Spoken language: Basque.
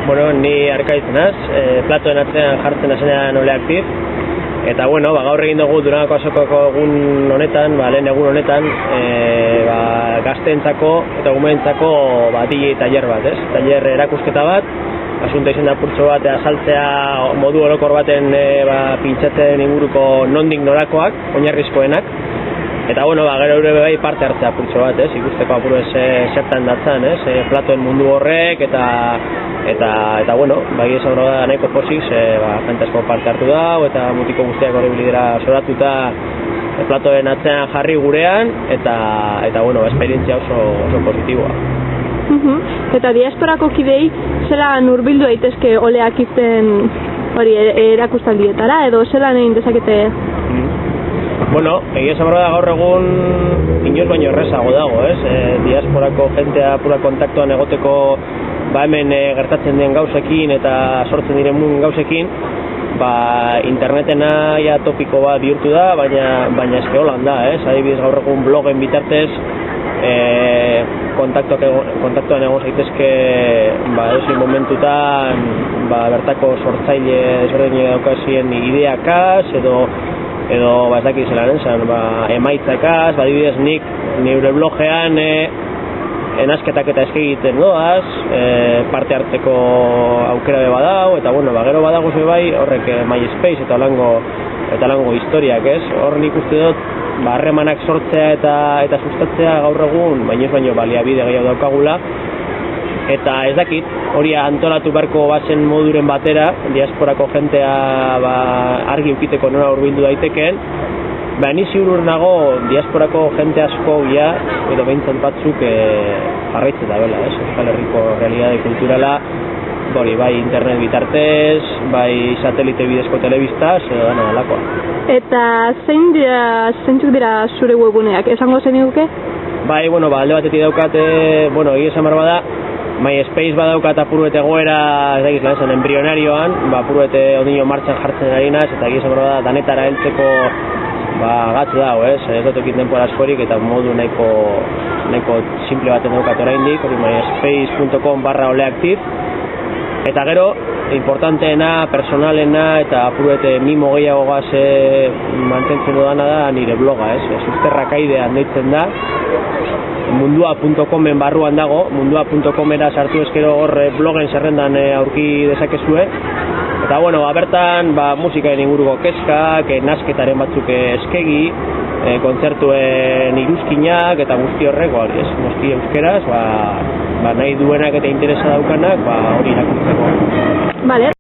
Bueno, ni Arkaiz naz, platoen atzean jartzen hasenean Ole Aktif. Eta bueno, gaur egin dugu Durangoko azokako egun honetan, lehen egun honetan, gazteentzako eta umeentzako DJ tailer bat, ez? Tailer erakusketa bat, asunto izen apurtxo bat azaltzea modu orokor baten pintxatzen inguruko nondik norakoak, oinarrizkoenak. Eta bueno, gero ere bai parte hartzea apurtxo bat, ez? Ikusteko apuru ez zertan datzan, ez? Platoen mundu horrek eta bueno, bai esan da nahiko pozik, jente asko parte hartu da, eta mutiko guztiak hori bilidera zoratuta platoen atzean jarri gurean, eta bueno, esperientzia oso positiboa. Eta diasporako kidei, zelan hurbildu daitezke Ole Akiften hori erakustaldietara, edo zelan egin dezakete? Bueno, egia esan da gaur egun inoiz baino errezago dago, ez? Diasporako jentea pura kontaktuan egoteko hemen gertatzen den gauzekin eta sortzen diren gauzekin, internetena ja topiko bat bihurtu da, baina eske holan da, ez? Adibidez gaur egun blogen bitartez kontaktuan egon zaitezke edozein momentutan bertako sortzaile desberdinak daukazien ideakaz edo ez dakit zelan esan, emaitzakaz, adibidez nik nire blogean enazketak eta eske egiten doaz, parte hartzeko aukera be badau, eta bueno, gero badago bai horrek MySpace eta lango historiak, ez? Hor nik uste dut, harremanak sortzea eta sustatzea gaur egun, baino baliabide gehiago daukagula, eta ez dakit, hori antolatu beharko bazen moduren batera, diasporako jentea argi ukiteko nora hurbildu daitekeen, ni ziur nago diasporako jente asko edo behintzat batzuk jarraitzen da bela, Euskal Herriko realitate kulturala, bai internet bitartez, bai satelite bidezko telebistaz, edo dena delakoa. Eta zeintzuk dira zure webuneak, esango zeniguke? Bueno, alde batetik daukate, egia esan behar bada, MySpace badaukat apuruet egoera, ez dakiz lan zen, embrionarioan, apuruet odino martxan jartzen ari naz, eta egia esan behar bada, danetara heltzeko gatz dago, ez dut ekin denpora askorik, eta modu nahiko simple baten daukat oraindik, hori myspace.com/oleaktif, eta gero, importanteena, personalena, eta apuruet mimo gehiagogaz mantentzen dudana da nire bloga, Susterrakaidean deitzen da, mundua.comen barruan dago, mundua.comera sartu ezkero hor blogen zerrendan aurki dezakezue. Eta bueno, bertan musikaen inguruko kezkak, nasketaren batzuk eskegi, kontzertuen iruzkinak eta guzti horrek, guzti euskeraz, nahi duenak eta interesa daukanak, hori irakurtzeko. Vale.